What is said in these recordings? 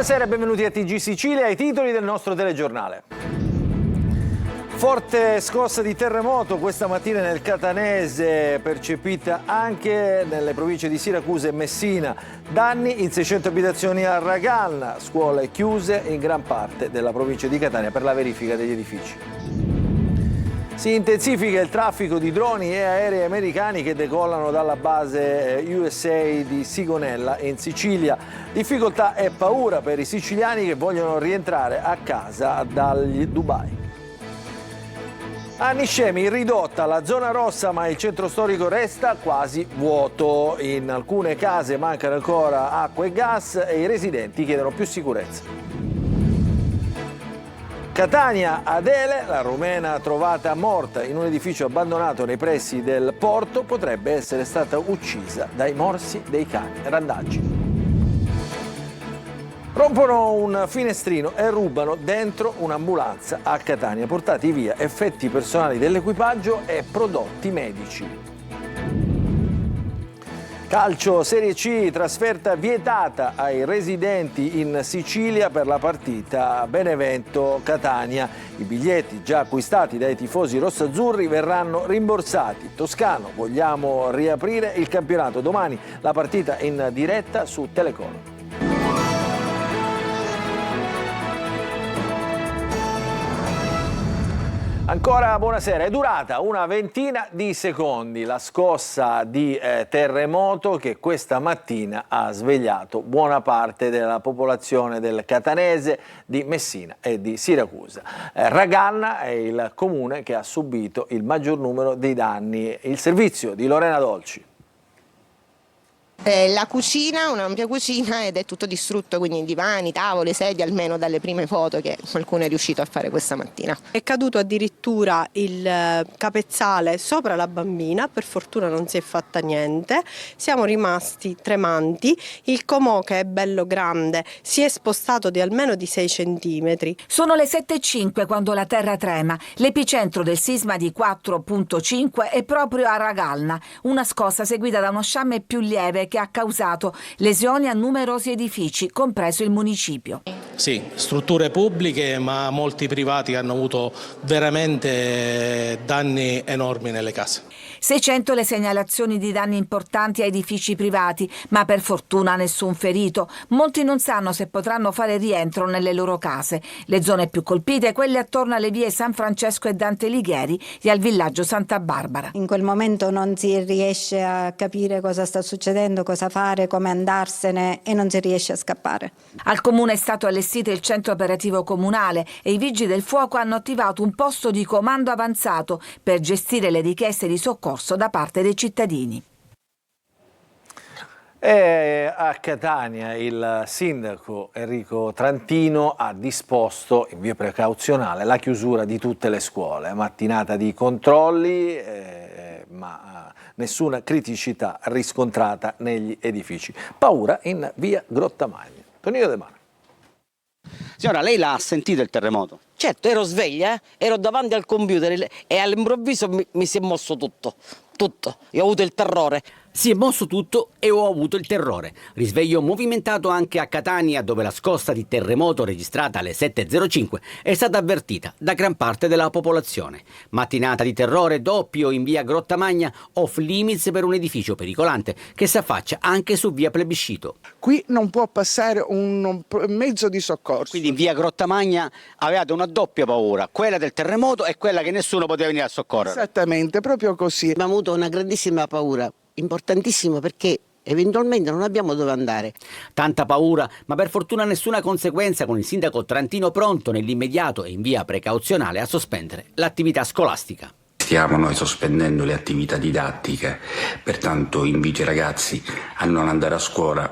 Buonasera e benvenuti a TG Sicilia, ai titoli del nostro telegiornale. Forte scossa di terremoto questa mattina nel Catanese, percepita anche nelle province di Siracusa e Messina. Danni in 600 abitazioni a Ragalna, scuole chiuse in gran parte della provincia di Catania per la verifica degli edifici. Si intensifica il traffico di droni e aerei americani che decollano dalla base USA di Sigonella in Sicilia. Difficoltà e paura per i siciliani che vogliono rientrare a casa dal Dubai. A Niscemi ridotta la zona rossa, ma il centro storico resta quasi vuoto. In alcune case mancano ancora acqua e gas e i residenti chiedono più sicurezza. Catania, Adele, la rumena trovata morta in un edificio abbandonato nei pressi del porto, potrebbe essere stata uccisa dai morsi dei cani randaggi. Rompono un finestrino e rubano dentro un'ambulanza a Catania, portati via effetti personali dell'equipaggio e prodotti medici. Calcio Serie C, trasferta vietata ai residenti in Sicilia per la partita Benevento-Catania. I biglietti già acquistati dai tifosi rossazzurri verranno rimborsati. Toscano, vogliamo riaprire il campionato. Domani la partita in diretta su Telecom. Ancora buonasera, è durata una ventina di secondi la scossa di terremoto che questa mattina ha svegliato buona parte della popolazione del Catanese, di Messina e di Siracusa. Ragalna è il comune che ha subito il maggior numero dei danni. Il servizio di Lorena Dolci. La cucina, un'ampia cucina, ed è tutto distrutto, quindi divani, tavole, sedie, almeno dalle prime foto che qualcuno è riuscito a fare questa mattina. È caduto addirittura il capezzale sopra la bambina, per fortuna non si è fatta niente, siamo rimasti tremanti, il comò che è bello grande si è spostato di almeno di 6 centimetri. Sono le 7:05 quando la terra trema, l'epicentro del sisma di 4,5 è proprio a Ragalna, una scossa seguita da uno sciame più lieve che ha causato lesioni a numerosi edifici, compreso il municipio. Sì, strutture pubbliche, ma molti privati hanno avuto veramente danni enormi nelle case. 600 le segnalazioni di danni importanti a edifici privati, ma per fortuna nessun ferito. Molti non sanno se potranno fare rientro nelle loro case. Le zone più colpite, quelle attorno alle vie San Francesco e Dante Alighieri e al villaggio Santa Barbara. In quel momento non si riesce a capire cosa sta succedendo, cosa fare, come andarsene, e non si riesce a scappare. Al comune è stato allestito il centro operativo comunale e i vigili del fuoco hanno attivato un posto di comando avanzato per gestire le richieste di soccorso da parte dei cittadini. E a Catania il sindaco Enrico Trantino ha disposto in via precauzionale la chiusura di tutte le scuole. Mattinata di controlli, ma nessuna criticità riscontrata negli edifici. Paura in via Grottamagna. Tonino De Mano. Signora, lei l'ha sentito il terremoto? Certo, ero sveglia, ero davanti al computer e all'improvviso mi si è mosso tutto. Io ho avuto il terrore. Si è mosso tutto e ho avuto il terrore. Risveglio movimentato anche a Catania, dove la scossa di terremoto registrata alle 7:05 è stata avvertita da gran parte della popolazione. Mattinata di terrore doppio in via Grottamagna, off limits per un edificio pericolante che si affaccia anche su via Plebiscito. Qui non può passare un mezzo di soccorso. Quindi in via Grottamagna avevate una doppia paura, quella del terremoto e quella che nessuno poteva venire a soccorrere. Esattamente, proprio così. Abbiamo avuto una grandissima paura, importantissimo, perché eventualmente non abbiamo dove andare. Tanta paura, ma per fortuna nessuna conseguenza, con il sindaco Trantino pronto nell'immediato e in via precauzionale a sospendere l'attività scolastica. Stiamo noi sospendendo le attività didattiche, pertanto invito i ragazzi a non andare a scuola.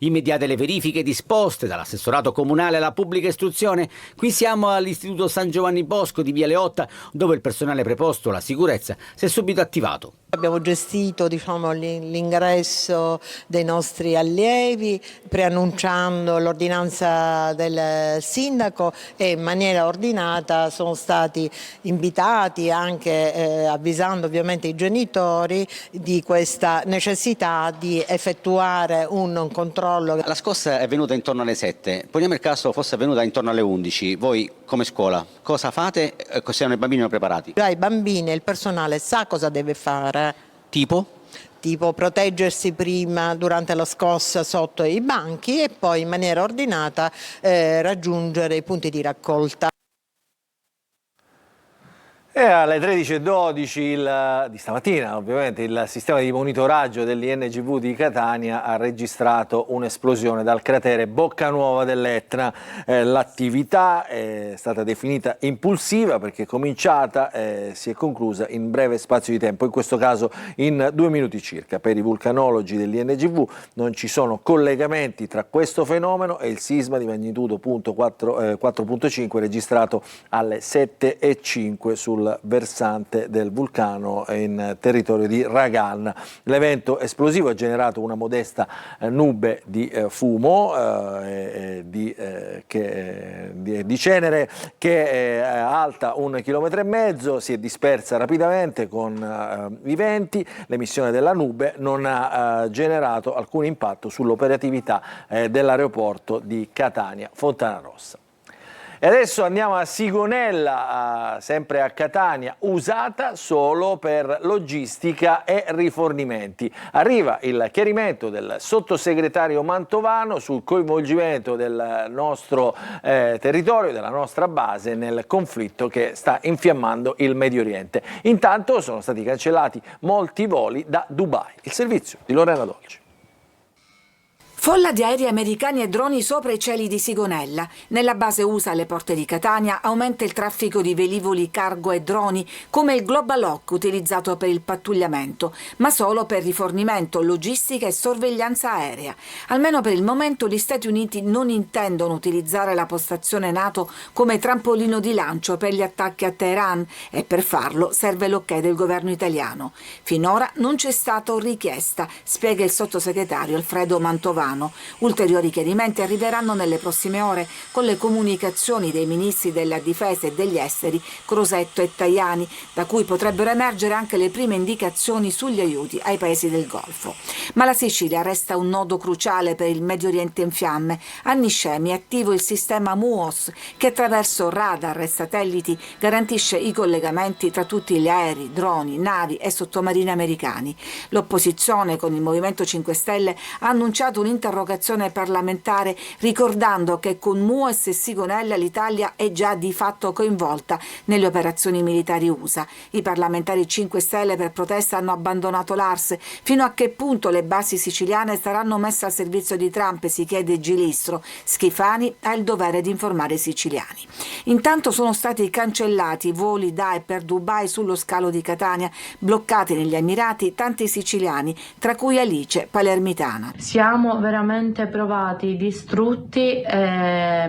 Immediate le verifiche disposte dall'assessorato comunale alla pubblica istruzione. Qui siamo all'Istituto San Giovanni Bosco di Via Leotta, dove il personale preposto alla sicurezza si è subito attivato. Abbiamo gestito l'ingresso dei nostri allievi preannunciando l'ordinanza del sindaco e in maniera ordinata sono stati invitati, anche avvisando ovviamente i genitori di questa necessità di effettuare un controllo. La scossa è venuta intorno alle 7, poniamo il caso fosse avvenuta intorno alle 11, voi come scuola cosa fate? Siano i bambini preparati? Già i bambini e il personale sa cosa deve fare. Tipo proteggersi prima durante la scossa sotto i banchi e poi in maniera ordinata raggiungere i punti di raccolta. E alle 13:12 di stamattina, ovviamente, il sistema di monitoraggio dell'INGV di Catania ha registrato un'esplosione dal cratere Boccanuova dell'Etna. L'attività è stata definita impulsiva perché è cominciata e si è conclusa in breve spazio di tempo, in questo caso in 2 minuti circa. Per i vulcanologi dell'INGV non ci sono collegamenti tra questo fenomeno e il sisma di magnitudo 4.5 registrato alle 7:05 sul versante del vulcano in territorio di Ragan. L'evento esplosivo ha generato una modesta nube di fumo di cenere che è alta 1,5 chilometri, si è dispersa rapidamente con i venti. L'emissione della nube non ha generato alcun impatto sull'operatività dell'aeroporto di Catania Fontanarossa. E adesso andiamo a Sigonella, sempre a Catania, usata solo per logistica e rifornimenti. Arriva il chiarimento del sottosegretario Mantovano sul coinvolgimento del nostro territorio, della nostra base, nel conflitto che sta infiammando il Medio Oriente. Intanto sono stati cancellati molti voli da Dubai. Il servizio di Lorena Dolci. Folla di aerei americani e droni sopra i cieli di Sigonella. Nella base USA alle porte di Catania aumenta il traffico di velivoli cargo e droni come il Global Hawk utilizzato per il pattugliamento, ma solo per rifornimento, logistica e sorveglianza aerea. Almeno per il momento gli Stati Uniti non intendono utilizzare la postazione NATO come trampolino di lancio per gli attacchi a Teheran e per farlo serve l'ok del governo italiano. Finora non c'è stata richiesta, spiega il sottosegretario Alfredo Mantovano. Ulteriori chiarimenti arriveranno nelle prossime ore con le comunicazioni dei ministri della difesa e degli esteri Crosetto e Tajani, da cui potrebbero emergere anche le prime indicazioni sugli aiuti ai paesi del Golfo. Ma la Sicilia resta un nodo cruciale per il Medio Oriente in fiamme. A Niscemi è attivo il sistema MUOS che attraverso radar e satelliti garantisce i collegamenti tra tutti gli aerei, droni, navi e sottomarini americani. L'opposizione con il Movimento 5 Stelle ha annunciato un'interrogazione parlamentare ricordando che con MUOS e Sigonella l'Italia è già di fatto coinvolta nelle operazioni militari USA. I parlamentari 5 Stelle per protesta hanno abbandonato l'ARS. Fino a che punto le basi siciliane saranno messe al servizio di Trump, si chiede Gilistro. Schifani ha il dovere di informare i siciliani. Intanto sono stati cancellati voli da e per Dubai sullo scalo di Catania, bloccati negli Emirati tanti siciliani, tra cui Alice, palermitana. Siamo veramente provati, distrutti e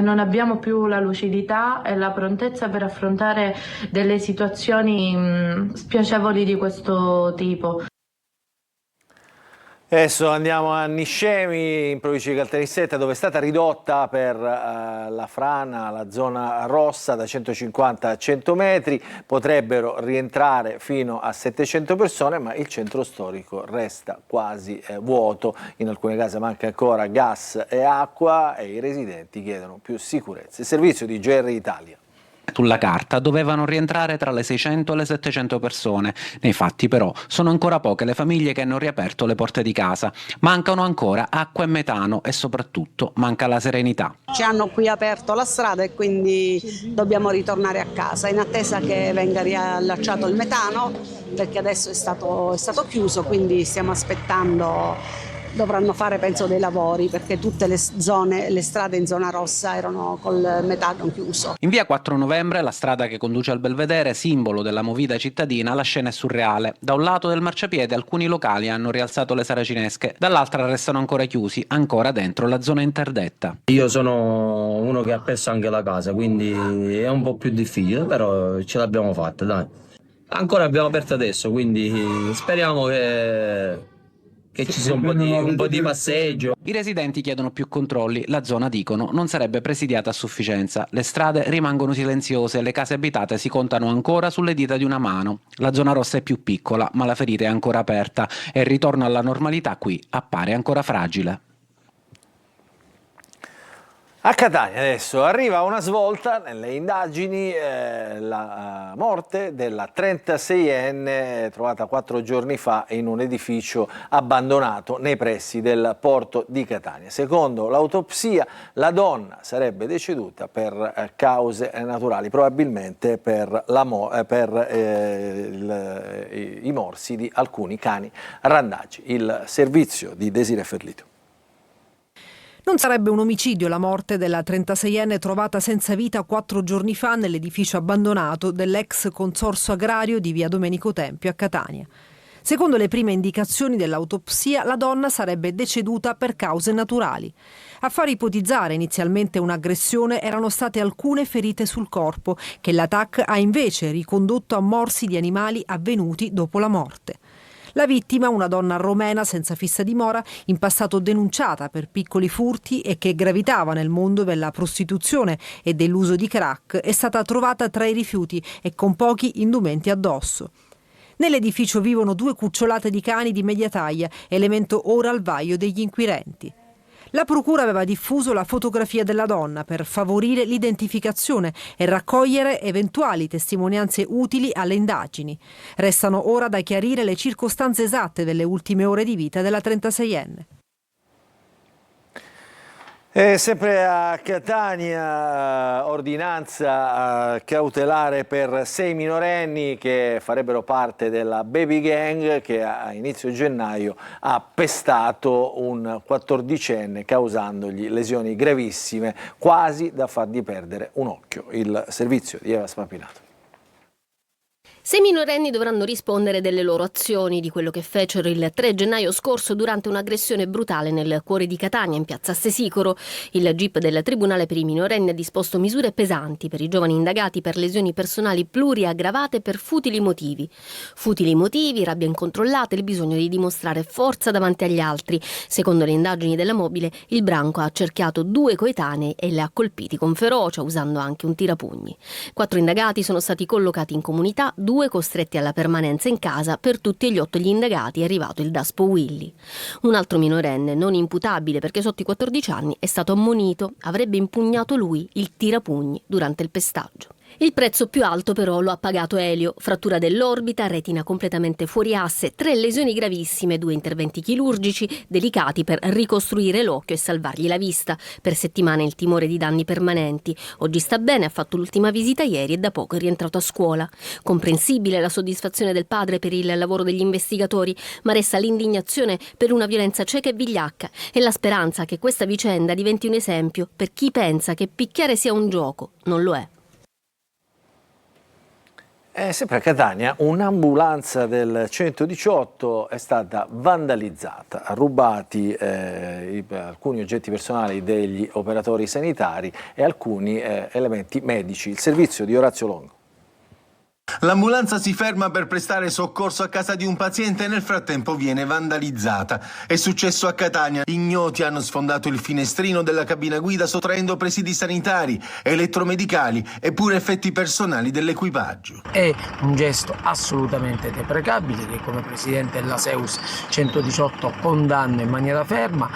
non abbiamo più la lucidità e la prontezza per affrontare delle situazioni spiacevoli di questo tipo. Adesso andiamo a Niscemi, in provincia di Caltanissetta, dove è stata ridotta per la frana la zona rossa da 150 a 100 metri. Potrebbero rientrare fino a 700 persone, ma il centro storico resta quasi vuoto. In alcune case manca ancora gas e acqua e i residenti chiedono più sicurezza. Il servizio di GR Italia. Sulla carta dovevano rientrare tra le 600 e le 700 persone, nei fatti però sono ancora poche le famiglie che hanno riaperto le porte di casa. Mancano ancora acqua e metano e soprattutto manca la serenità. Ci hanno qui aperto la strada e quindi dobbiamo ritornare a casa in attesa che venga riallacciato il metano, perché adesso è stato chiuso, quindi stiamo aspettando. Dovranno fare penso dei lavori perché tutte le strade in zona rossa erano col metano chiuso. In via 4 novembre, la strada che conduce al Belvedere, simbolo della movida cittadina, la scena è surreale. Da un lato del marciapiede alcuni locali hanno rialzato le saracinesche, dall'altra restano ancora chiusi, ancora dentro la zona interdetta. Io sono uno che ha perso anche la casa, quindi è un po' più difficile, però ce l'abbiamo fatta, dai. Ancora abbiamo aperto adesso, quindi speriamo che ci sia un po' di passeggio. I residenti chiedono più controlli, la zona, dicono, non sarebbe presidiata a sufficienza. Le strade rimangono silenziose e le case abitate si contano ancora sulle dita di una mano. La zona rossa è più piccola, ma la ferita è ancora aperta e il ritorno alla normalità qui appare ancora fragile. A Catania adesso arriva una svolta nelle indagini, la morte della 36enne trovata 4 giorni fa in un edificio abbandonato nei pressi del porto di Catania. Secondo l'autopsia la donna sarebbe deceduta per cause naturali, probabilmente per i morsi di alcuni cani randagi. Il servizio di Desiree Ferlito. Non sarebbe un omicidio la morte della 36enne trovata senza vita 4 giorni fa nell'edificio abbandonato dell'ex consorzio agrario di via Domenico Tempio a Catania. Secondo le prime indicazioni dell'autopsia, la donna sarebbe deceduta per cause naturali. A far ipotizzare inizialmente un'aggressione erano state alcune ferite sul corpo, che la TAC ha invece ricondotto a morsi di animali avvenuti dopo la morte. La vittima, una donna romena senza fissa dimora, in passato denunciata per piccoli furti e che gravitava nel mondo della prostituzione e dell'uso di crack, è stata trovata tra i rifiuti e con pochi indumenti addosso. Nell'edificio vivono 2 cucciolate di cani di media taglia, elemento ora al vaglio degli inquirenti. La procura aveva diffuso la fotografia della donna per favorire l'identificazione e raccogliere eventuali testimonianze utili alle indagini. Restano ora da chiarire le circostanze esatte delle ultime ore di vita della 36enne. E sempre a Catania, ordinanza cautelare per 6 minorenni che farebbero parte della baby gang che a inizio gennaio ha pestato un 14enne causandogli lesioni gravissime, quasi da fargli perdere un occhio. Il servizio di Eva Spampinato. 6 minorenni dovranno rispondere delle loro azioni, di quello che fecero il 3 gennaio scorso durante un'aggressione brutale nel cuore di Catania, in piazza Stesicoro. Il GIP del Tribunale per i minorenni ha disposto misure pesanti per i giovani indagati per lesioni personali pluriaggravate per futili motivi. Futili motivi, rabbia incontrollata e il bisogno di dimostrare forza davanti agli altri. Secondo le indagini della Mobile, il branco ha accerchiato 2 coetanei e li ha colpiti con ferocia, usando anche un tirapugni. 4 indagati sono stati collocati in comunità, 2 costretti alla permanenza in casa. Per tutti e gli 8 gli indagati è arrivato il Daspo Willy. Un altro minorenne, non imputabile perché sotto i 14 anni, è stato ammonito. Avrebbe impugnato lui il tirapugni durante il pestaggio. Il prezzo più alto però lo ha pagato Elio: frattura dell'orbita, retina completamente fuori asse, 3 lesioni gravissime, 2 interventi chirurgici delicati per ricostruire l'occhio e salvargli la vista. Per settimane il timore di danni permanenti. Oggi sta bene, ha fatto l'ultima visita ieri e da poco è rientrato a scuola. Comprensibile la soddisfazione del padre per il lavoro degli investigatori, ma resta l'indignazione per una violenza cieca e vigliacca e la speranza che questa vicenda diventi un esempio per chi pensa che picchiare sia un gioco. Non lo è. Sempre a Catania un'ambulanza del 118 è stata vandalizzata, rubati alcuni oggetti personali degli operatori sanitari e alcuni elementi medici. Il servizio di Orazio Longo. L'ambulanza si ferma per prestare soccorso a casa di un paziente e nel frattempo viene vandalizzata. È successo a Catania. Ignoti hanno sfondato il finestrino della cabina guida sottraendo presidi sanitari, elettromedicali e pure effetti personali dell'equipaggio. È un gesto assolutamente deprecabile che come presidente della Seus 118 condanno in maniera ferma,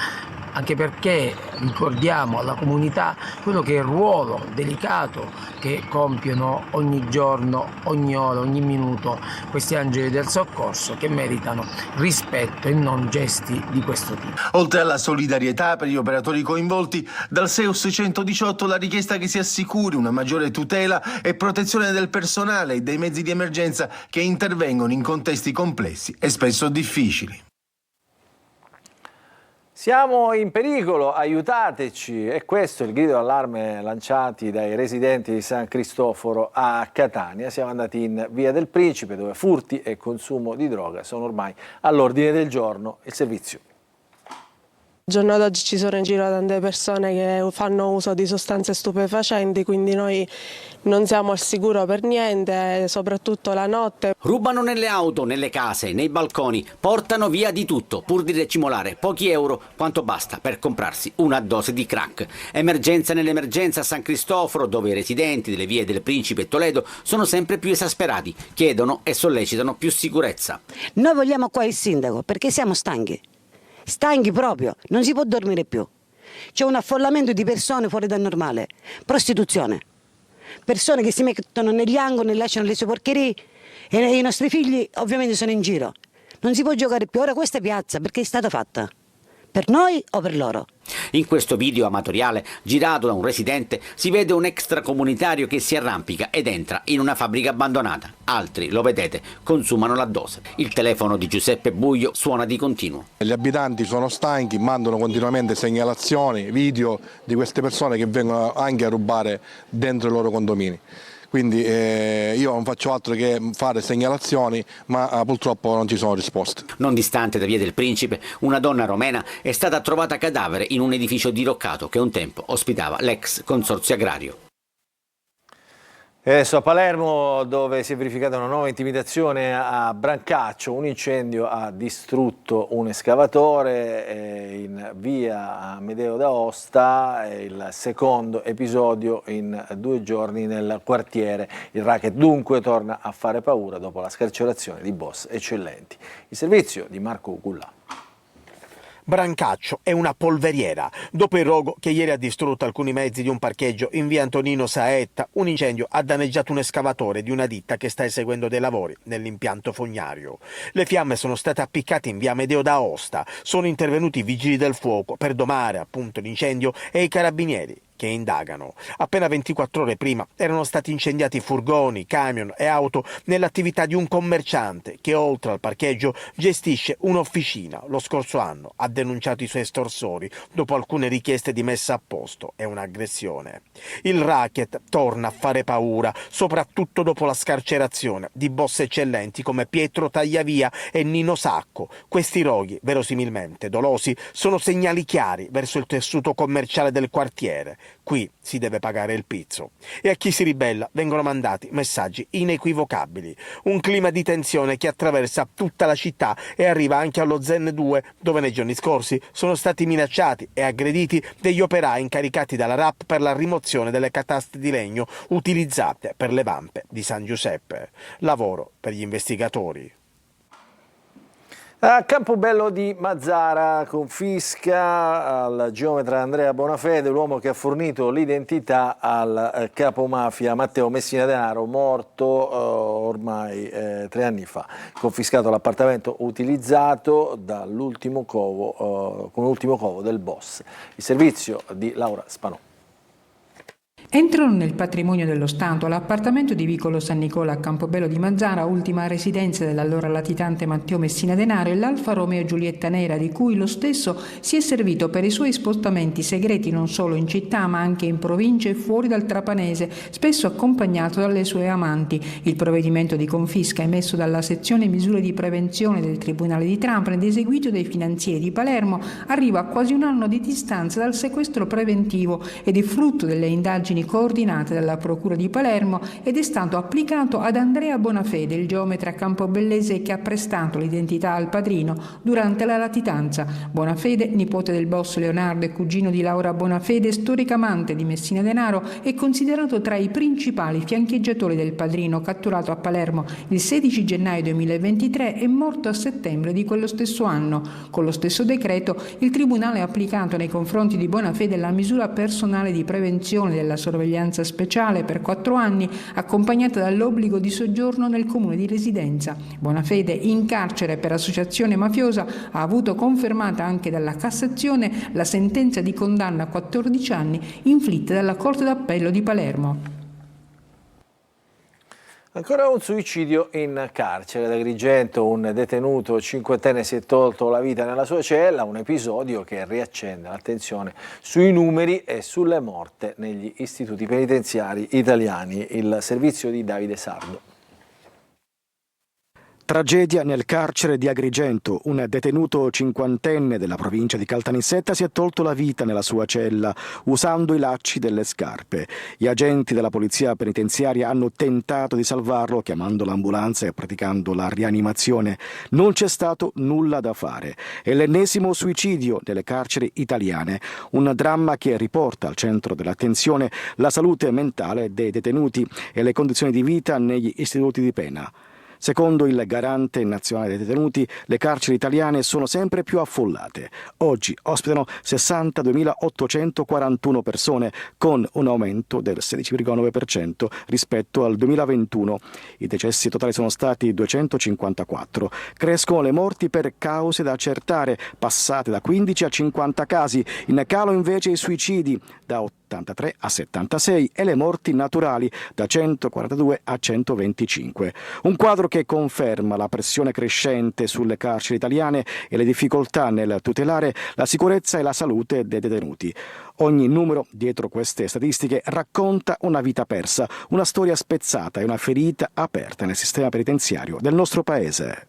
anche perché ricordiamo alla comunità quello che è il ruolo delicato che compiono ogni giorno, ogni ora, ogni minuto questi angeli del soccorso che meritano rispetto e non gesti di questo tipo. Oltre alla solidarietà per gli operatori coinvolti, dal Seus 118 la richiesta che si assicuri una maggiore tutela e protezione del personale e dei mezzi di emergenza che intervengono in contesti complessi e spesso difficili. Siamo in pericolo, aiutateci, e questo è il grido d'allarme lanciati dai residenti di San Cristoforo a Catania. Siamo andati in Via del Principe dove furti e consumo di droga sono ormai all'ordine del giorno. Il servizio. Al giorno d'oggi ci sono in giro tante persone che fanno uso di sostanze stupefacenti, quindi noi non siamo al sicuro per niente, soprattutto la notte. Rubano nelle auto, nelle case, nei balconi, portano via di tutto pur di racimolare pochi euro, quanto basta per comprarsi una dose di crack. Emergenza nell'emergenza a San Cristoforo, dove i residenti delle vie del Principe e Toledo sono sempre più esasperati, chiedono e sollecitano più sicurezza. Noi vogliamo qua il sindaco perché siamo stanchi proprio, non si può dormire più. C'è un affollamento di persone fuori dal normale, prostituzione, persone che si mettono negli angoli e lasciano le sue porcherie e i nostri figli ovviamente sono in giro. Non si può giocare più, ora questa piazza perché è stata fatta? Per noi o per loro? In questo video amatoriale, girato da un residente, si vede un extracomunitario che si arrampica ed entra in una fabbrica abbandonata. Altri, lo vedete, consumano la dose. Il telefono di Giuseppe Buglio suona di continuo. Gli abitanti sono stanchi, mandano continuamente segnalazioni, video di queste persone che vengono anche a rubare dentro i loro condomini. Quindi io non faccio altro che fare segnalazioni, ma purtroppo non ci sono risposte. Non distante da Via del Principe, una donna romena è stata trovata cadavere in un edificio diroccato che un tempo ospitava l'ex consorzio agrario. Adesso a Palermo, dove si è verificata una nuova intimidazione a Brancaccio, un incendio ha distrutto un escavatore in via Amedeo d'Aosta, è il secondo episodio in 2 giorni nel quartiere. Il racket dunque torna a fare paura dopo la scarcerazione di boss eccellenti. Il servizio di Marco Gullà. Brancaccio è una polveriera. Dopo il rogo che ieri ha distrutto alcuni mezzi di un parcheggio in via Antonino Saetta, un incendio ha danneggiato un escavatore di una ditta che sta eseguendo dei lavori nell'impianto fognario. Le fiamme sono state appiccate in via Amedeo d'Aosta. Sono intervenuti i vigili del fuoco per domare appunto l'incendio e i carabinieri che indagano. Appena 24 ore prima erano stati incendiati furgoni, camion e auto nell'attività di un commerciante che oltre al parcheggio gestisce un'officina. Lo scorso anno ha denunciato i suoi estorsori dopo alcune richieste di messa a posto e un'aggressione. Il racket torna a fare paura, soprattutto dopo la scarcerazione di boss eccellenti come Pietro Tagliavia e Nino Sacco. Questi roghi, verosimilmente dolosi, sono segnali chiari verso il tessuto commerciale del quartiere. Qui si deve pagare il pizzo. E a chi si ribella vengono mandati messaggi inequivocabili. Un clima di tensione che attraversa tutta la città e arriva anche allo Zen 2, dove nei giorni scorsi sono stati minacciati e aggrediti degli operai incaricati dalla RAP per la rimozione delle cataste di legno utilizzate per le vampe di San Giuseppe. Lavoro per gli investigatori. A Campobello di Mazara, confisca al geometra Andrea Bonafede, l'uomo che ha fornito l'identità al capomafia Matteo Messina Denaro, morto ormai 3 anni fa. Confiscato l'appartamento utilizzato dall'ultimo covo, come ultimo covo del boss. Il servizio di Laura Spanò. Entrano nel patrimonio dello Stato l'appartamento di Vicolo San Nicola a Campobello di Mazara, ultima residenza dell'allora latitante Matteo Messina Denaro, e l'Alfa Romeo Giulietta Nera, di cui lo stesso si è servito per i suoi spostamenti segreti non solo in città ma anche in province e fuori dal Trapanese, spesso accompagnato dalle sue amanti. Il provvedimento di confisca emesso dalla sezione misure di prevenzione del Tribunale di Trapani ed eseguito dai finanzieri di Palermo arriva a quasi un anno di distanza dal sequestro preventivo ed è frutto delle indagini coordinate dalla Procura di Palermo ed è stato applicato ad Andrea Bonafede, il geometra campobellese che ha prestato l'identità al padrino durante la latitanza. Bonafede, nipote del boss Leonardo e cugino di Laura Bonafede, storica amante di Messina Denaro, è considerato tra i principali fiancheggiatori del padrino, catturato a Palermo il 16 gennaio 2023 e morto a settembre di quello stesso anno. Con lo stesso decreto il Tribunale ha applicato nei confronti di Bonafede la misura personale di prevenzione della sorveglianza speciale per 4 anni, accompagnata dall'obbligo di soggiorno nel comune di residenza. Bonafede, in carcere per associazione mafiosa, ha avuto confermata anche dalla Cassazione la sentenza di condanna a 14 anni inflitta dalla Corte d'Appello di Palermo. Ancora un suicidio in carcere. Ad Agrigento un detenuto cinquantenne si è tolto la vita nella sua cella, un episodio che riaccende l'attenzione sui numeri e sulle morte negli istituti penitenziari italiani. Il servizio di Davide Sardo. Tragedia nel carcere di Agrigento. Un detenuto cinquantenne della provincia di Caltanissetta si è tolto la vita nella sua cella usando i lacci delle scarpe. Gli agenti della polizia penitenziaria hanno tentato di salvarlo chiamando l'ambulanza e praticando la rianimazione. Non c'è stato nulla da fare. È l'ennesimo suicidio nelle carceri italiane, un dramma che riporta al centro dell'attenzione la salute mentale dei detenuti e le condizioni di vita negli istituti di pena. Secondo il garante nazionale dei detenuti, le carceri italiane sono sempre più affollate. Oggi ospitano 62.841 persone, con un aumento del 16,9% rispetto al 2021. I decessi totali sono stati 254. Crescono le morti per cause da accertare, passate da 15 a 50 casi. In calo invece i suicidi, da 83 a 76, e le morti naturali, da 142 a 125. Un quadro che conferma la pressione crescente sulle carceri italiane e le difficoltà nel tutelare la sicurezza e la salute dei detenuti. Ogni numero dietro queste statistiche racconta una vita persa, una storia spezzata e una ferita aperta nel sistema penitenziario del nostro paese.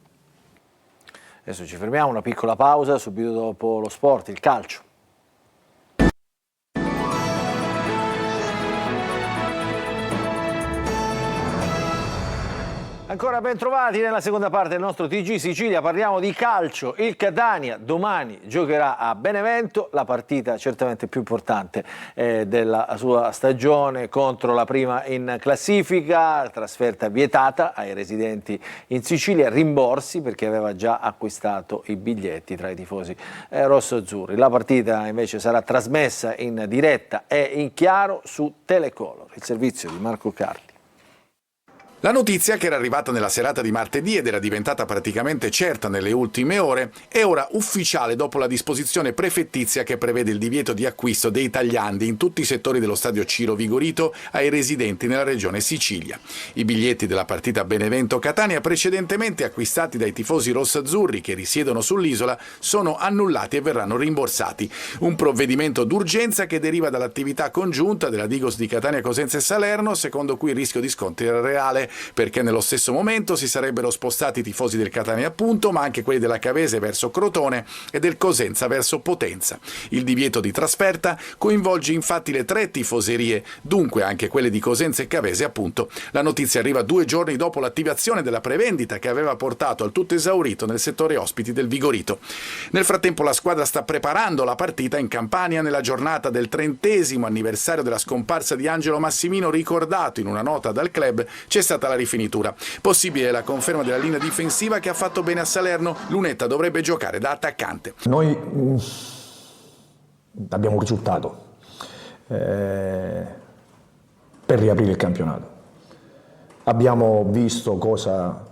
Adesso ci fermiamo, una piccola pausa, subito dopo lo sport, il calcio. Ancora ben trovati nella seconda parte del nostro TG Sicilia, parliamo di calcio. Il Catania domani giocherà a Benevento, la partita certamente più importante della sua stagione contro la prima in classifica, trasferta vietata ai residenti in Sicilia, rimborsi perché aveva già acquistato i biglietti tra i tifosi rossoazzurri. La partita invece sarà trasmessa in diretta e in chiaro su Telecolor, il servizio di Marco Carli. La notizia, che era arrivata nella serata di martedì ed era diventata praticamente certa nelle ultime ore, è ora ufficiale dopo la disposizione prefettizia che prevede il divieto di acquisto dei tagliandi in tutti i settori dello stadio Ciro Vigorito ai residenti nella regione Sicilia. I biglietti della partita Benevento-Catania, precedentemente acquistati dai tifosi rossazzurri che risiedono sull'isola, sono annullati e verranno rimborsati. Un provvedimento d'urgenza che deriva dall'attività congiunta della Digos di Catania, Cosenza e Salerno, secondo cui il rischio di scontri era reale, perché nello stesso momento si sarebbero spostati i tifosi del Catania appunto, ma anche quelli della Cavese verso Crotone e del Cosenza verso Potenza. Il divieto di trasferta coinvolge infatti le 3 tifoserie, dunque anche quelle di Cosenza e Cavese appunto. La notizia arriva 2 giorni dopo l'attivazione della prevendita che aveva portato al tutto esaurito nel settore ospiti del Vigorito. Nel frattempo la squadra sta preparando la partita in Campania nella giornata del 30° anniversario della scomparsa di Angelo Massimino, ricordato in una nota dal club. C'è stata la rifinitura. Possibile la conferma della linea difensiva che ha fatto bene a Salerno. Lunetta dovrebbe giocare da attaccante. Noi abbiamo un risultato per riaprire il campionato. Abbiamo visto cosa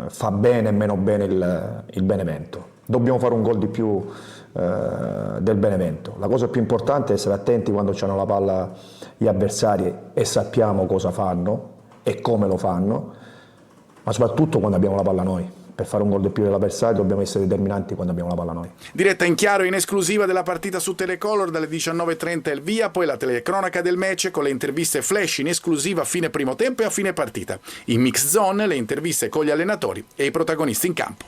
fa bene e meno bene il Benevento. Dobbiamo fare un gol di più del Benevento. La cosa più importante è essere attenti quando c'hanno la palla gli avversari e sappiamo cosa fanno e come lo fanno, ma soprattutto quando abbiamo la palla noi. Per fare un gol di più dell'avversario dobbiamo essere determinanti quando abbiamo la palla noi. Diretta in chiaro e in esclusiva della partita su Telecolor dalle 19:30 il via, poi la telecronaca del match con le interviste flash in esclusiva a fine primo tempo e a fine partita. In mix zone le interviste con gli allenatori e i protagonisti in campo.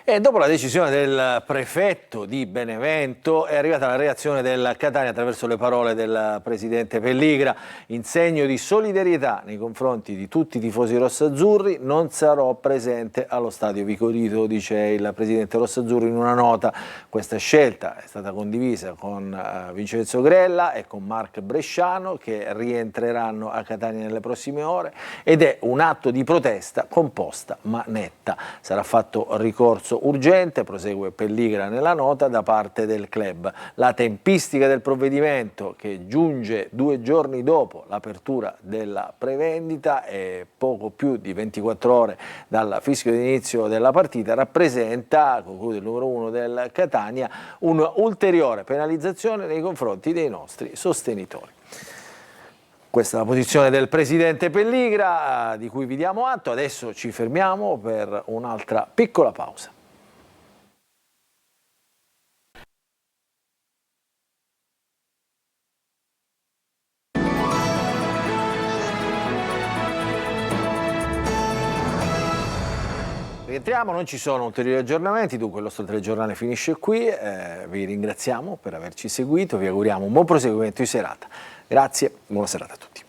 E dopo la decisione del prefetto di Benevento è arrivata la reazione del Catania attraverso le parole del presidente Pelligra. In segno di solidarietà nei confronti di tutti i tifosi rossazzurri non sarò presente allo stadio Vigorito, dice il presidente rossazzurro in una nota. Questa scelta è stata condivisa con Vincenzo Grella e con Marc Bresciano, che rientreranno a Catania nelle prossime ore, ed è un atto di protesta composta ma netta. Sarà fatto ricorso urgente, prosegue Pelligra nella nota, da parte del club. La tempistica del provvedimento, che giunge 2 giorni dopo l'apertura della prevendita e poco più di 24 ore dal fischio d'inizio della partita, rappresenta, conclude il numero 1 del Catania, un'ulteriore penalizzazione nei confronti dei nostri sostenitori. Questa è la posizione del presidente Pelligra, di cui vi diamo atto. Adesso ci fermiamo per un'altra piccola pausa. Rientriamo, non ci sono ulteriori aggiornamenti, dunque il nostro telegiornale finisce qui, vi ringraziamo per averci seguito, vi auguriamo un buon proseguimento di serata. Grazie, buona serata a tutti.